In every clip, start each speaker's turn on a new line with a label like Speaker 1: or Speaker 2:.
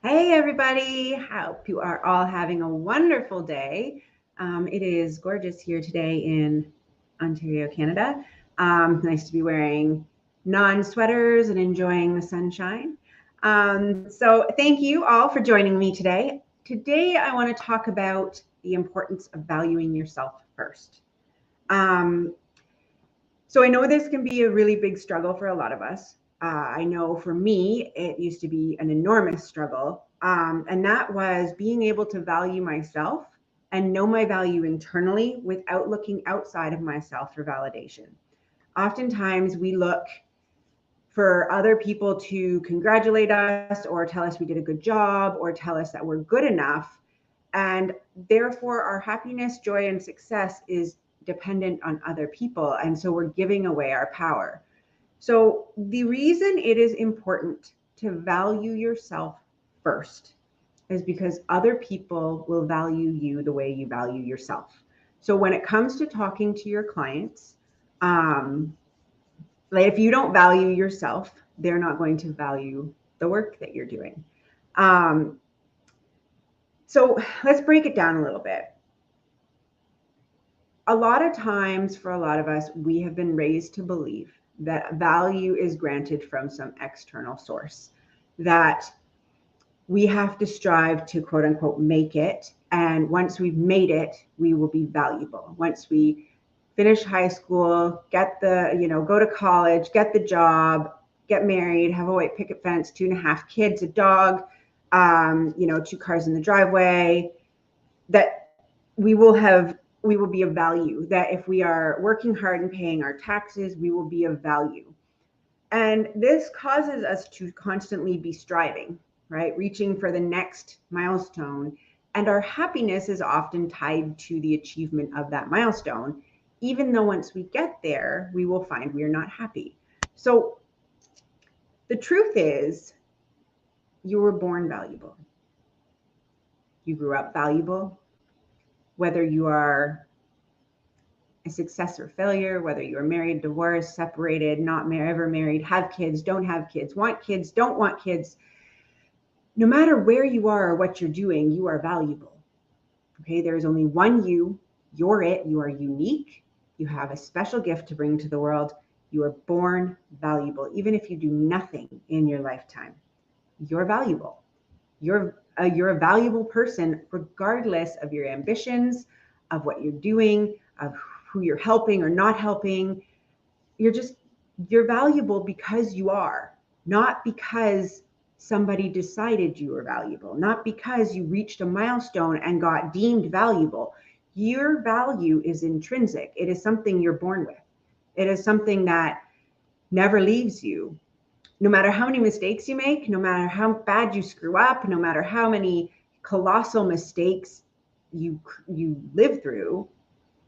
Speaker 1: Hey everybody, hope you are all having a wonderful day. It is gorgeous here today in Ontario, Canada. Nice to be wearing non-sweaters and enjoying the sunshine. So thank you all for joining me today. Today I want to talk about the importance of valuing yourself first. Um, so I know this can be a really big struggle for a lot of us. I know for me, it used to be an enormous struggle. And that was being able to value myself and know my value internally without looking outside of myself for validation. Oftentimes, we look for other people to congratulate us or tell us we did a good job or tell us that we're good enough. And therefore, our happiness, joy, and success is dependent on other people. And so we're giving away our power. So, the reason it is important to value yourself first is because other people will value you the way you value yourself. So, when it comes to talking to your clients, like if you don't value yourself, they're not going to value the work that you're doing. Um, so, let's break it down a little bit. A lot of times, for a lot of us, we have been raised to believe that value is granted from some external source, that we have to strive to quote unquote make it. And once we've made it, we will be valuable. Once we finish high school, go to college, get the job, get married, have a white picket fence, 2.5 kids, a dog, 2 cars in the driveway, that we will be of value, that if we are working hard and paying our taxes, we will be of value. And this causes us to constantly be striving, right? Reaching for the next milestone. And our happiness is often tied to the achievement of that milestone, even though once we get there, we will find we are not happy. So the truth is, you were born valuable. You grew up valuable. Whether you are a success or failure, whether you are married, divorced, separated, not ever married, have kids, don't have kids, want kids, don't want kids, no matter where you are or what you're doing, you are valuable. Okay, there is only one you. You're it. You are unique. You have a special gift to bring to the world. You are born valuable, even if you do nothing in your lifetime. You're valuable. You're a valuable person, regardless of your ambitions, of what you're doing, of who you're helping or not helping. You're valuable because you are, not because somebody decided you were valuable, not because you reached a milestone and got deemed valuable. Your value is intrinsic. It is something you're born with. It is something that never leaves you. No matter how many mistakes you make, no matter how bad you screw up, no matter how many colossal mistakes you live through,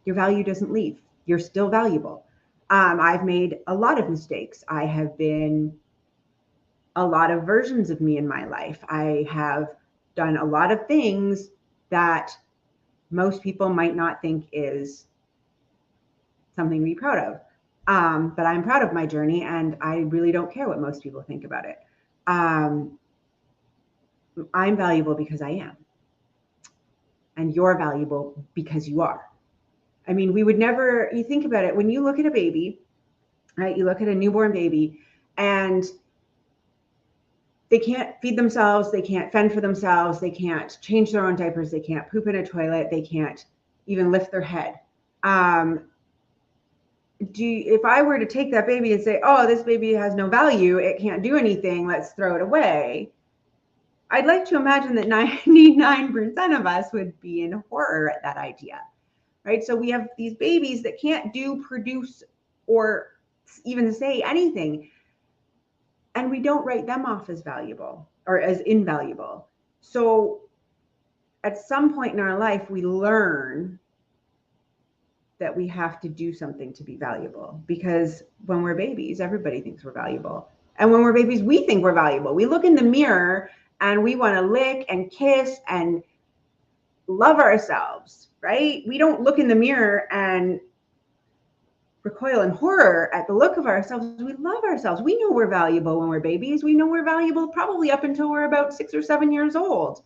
Speaker 1: your value doesn't leave. You're still valuable. I've made a lot of mistakes. I have been a lot of versions of me in my life. I have done a lot of things that most people might not think is something to be proud of. But I'm proud of my journey and I really don't care what most people think about it. Um, I'm valuable because I am. And you're valuable because you are. I mean, we would never, you think about it, when you look at a baby, right? You look at a newborn baby and they can't feed themselves, they can't fend for themselves, they can't change their own diapers, they can't poop in a toilet, they can't even lift their head. If I were to take that baby and say, oh, this baby has no value, it can't do anything, let's throw it away, I'd like to imagine that 99% of us would be in horror at that idea, right? So we have these babies that can't produce, or even say anything, and we don't write them off as valuable or as invaluable. So at some point in our life, we learn that we have to do something to be valuable, because when we're babies, everybody thinks we're valuable. And when we're babies, we think we're valuable. We look in the mirror and we want to lick and kiss and love ourselves, right? We don't look in the mirror and recoil in horror at the look of ourselves. We love ourselves. We know we're valuable when we're babies. We know we're valuable probably up until we're about 6 or 7 years old.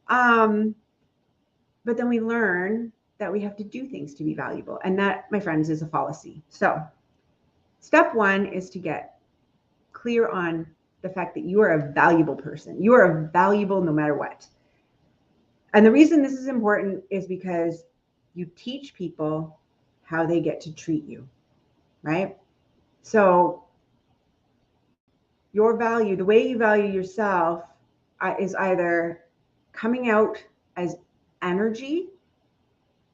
Speaker 1: But then we learn that we have to do things to be valuable. And that, my friends, is a fallacy. So step one is to get clear on the fact that you are a valuable person. You are valuable no matter what. And the reason this is important is because you teach people how they get to treat you, right? So your value, the way you value yourself, is either coming out as energy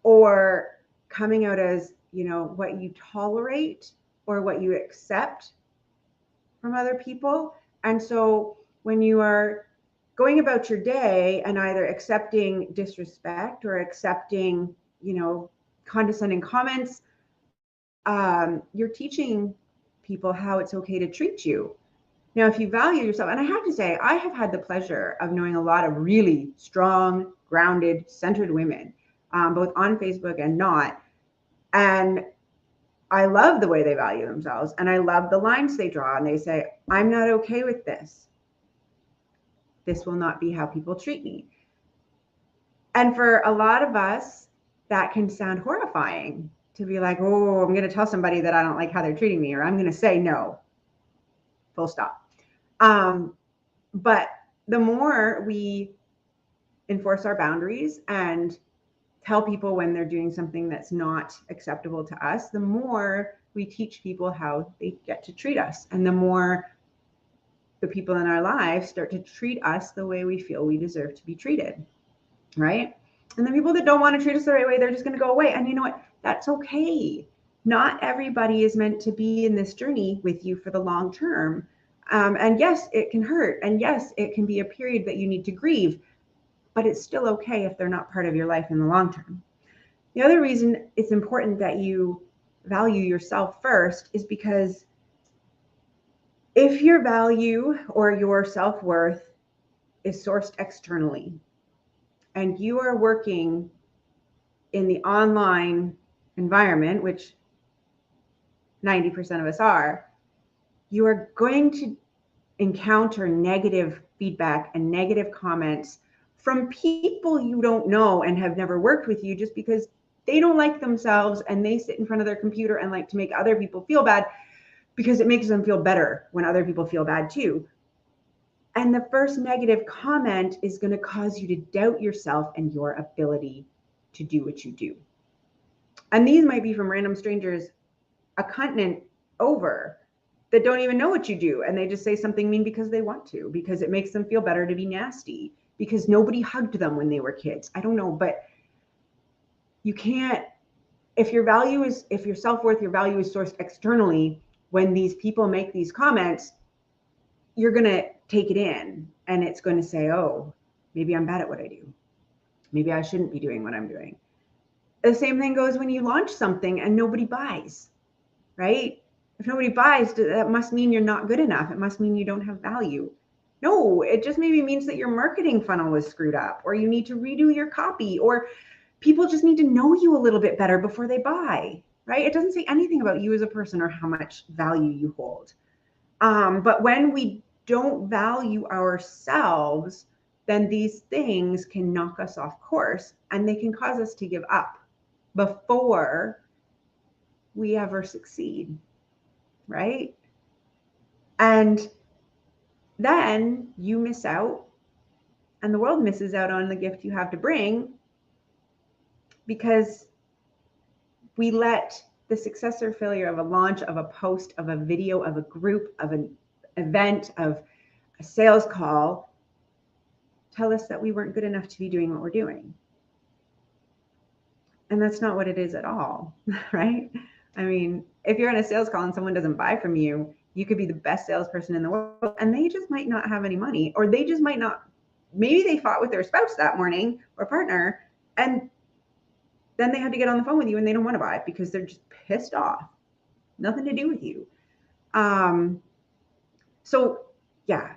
Speaker 1: or coming out as, what you tolerate or what you accept from other people. And so when you are going about your day and either accepting disrespect or accepting, condescending comments, you're teaching people how it's okay to treat you. Now, if you value yourself, and I have to say, I have had the pleasure of knowing a lot of really strong, grounded, centered women, both on Facebook and not. And I love the way they value themselves. And I love the lines they draw. And they say, I'm not okay with this. This will not be how people treat me. And for a lot of us, that can sound horrifying to be like, oh, I'm going to tell somebody that I don't like how they're treating me, or I'm going to say no, full stop. But the more we enforce our boundaries and tell people when they're doing something that's not acceptable to us, the more we teach people how they get to treat us. And the more the people in our lives start to treat us the way we feel we deserve to be treated, right? And the people that don't want to treat us the right way, they're just going to go away. And you know what? That's okay. Not everybody is meant to be in this journey with you for the long term. And yes, it can hurt. And yes, it can be a period that you need to grieve, but it's still okay if they're not part of your life in the long term. The other reason it's important that you value yourself first is because if your value or your self-worth is sourced externally and you are working in the online environment, which 90% of us are, you are going to encounter negative feedback and negative comments from people you don't know and have never worked with you, just because they don't like themselves and they sit in front of their computer and like to make other people feel bad because it makes them feel better when other people feel bad too. And the first negative comment is going to cause you to doubt yourself and your ability to do what you do. And these might be from random strangers a continent over that don't even know what you do. And they just say something mean because they want to, because it makes them feel better to be nasty, because nobody hugged them when they were kids. I don't know, but you can't, if your self-worth, your value is sourced externally, when these people make these comments, you're going to take it in and it's going to say, oh, maybe I'm bad at what I do. Maybe I shouldn't be doing what I'm doing. The same thing goes when you launch something and nobody buys, right? If nobody buys, that must mean you're not good enough. It must mean you don't have value. No, it just maybe means that your marketing funnel was screwed up, or you need to redo your copy, or people just need to know you a little bit better before they buy, right? It doesn't say anything about you as a person or how much value you hold. But when we don't value ourselves, then these things can knock us off course and they can cause us to give up before we ever succeed, right? And then you miss out and the world misses out on the gift you have to bring, because we let the success or failure of a launch, of a post, of a video, of a group, of an event, of a sales call tell us that we weren't good enough to be doing what we're doing. And that's not what it is at all, right? I mean, if you're on a sales call and someone doesn't buy from you, you could be the best salesperson in the world and they just might not have any money, or they just might not, maybe they fought with their spouse that morning or partner, and then they had to get on the phone with you and they don't want to buy it because they're just pissed off. Nothing to do with you. So yeah,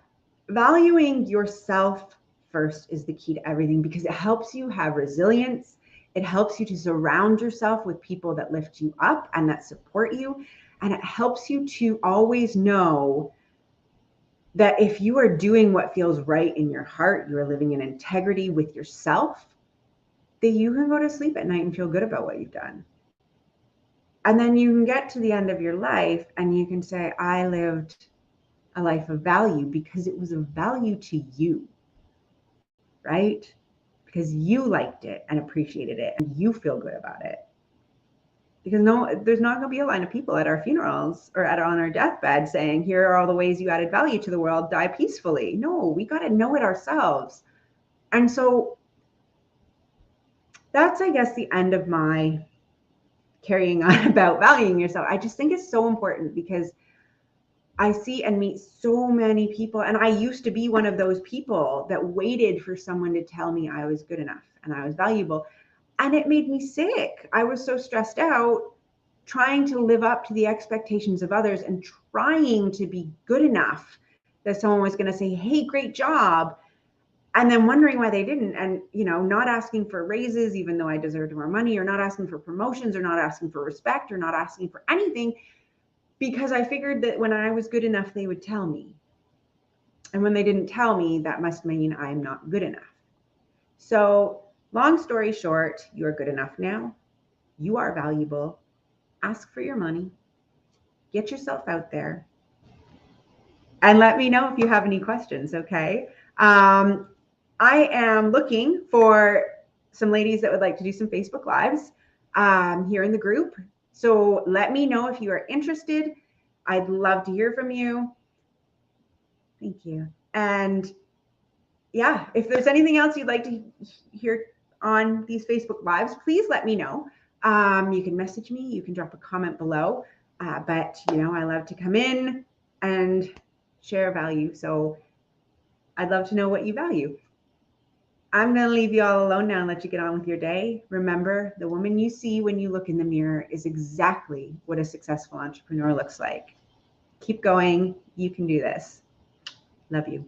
Speaker 1: valuing yourself first is the key to everything, because it helps you have resilience. It helps you to surround yourself with people that lift you up and that support you. And it helps you to always know that if you are doing what feels right in your heart, you are living in integrity with yourself, that you can go to sleep at night and feel good about what you've done. And then you can get to the end of your life and you can say, I lived a life of value because it was of value to you, right? Because you liked it and appreciated it and you feel good about it. Because there's not going to be a line of people at our funerals or on our deathbed saying, here are all the ways you added value to the world, die peacefully. No, we got to know it ourselves. And so that's, I guess, the end of my carrying on about valuing yourself. I just think it's so important because I see and meet so many people, and I used to be one of those people that waited for someone to tell me I was good enough and I was valuable. And it made me sick. I was so stressed out trying to live up to the expectations of others and trying to be good enough that someone was going to say, hey, great job. And then wondering why they didn't. And, not asking for raises, even though I deserved more money, or not asking for promotions, or not asking for respect, or not asking for anything, because I figured that when I was good enough, they would tell me. And when they didn't tell me, that must mean I'm not good enough. So long story short, you are good enough now. You are valuable. Ask for your money. Get yourself out there. And let me know if you have any questions, okay? I am looking for some ladies that would like to do some Facebook Lives here in the group. So let me know if you are interested. I'd love to hear from you. Thank you. And yeah, if there's anything else you'd like to hear on these Facebook Lives, please let me know. You can message me, you can drop a comment below. But I love to come in and share value. So I'd love to know what you value. I'm going to leave you all alone now and let you get on with your day. Remember, the woman you see when you look in the mirror is exactly what a successful entrepreneur looks like. Keep going. You can do this. Love you.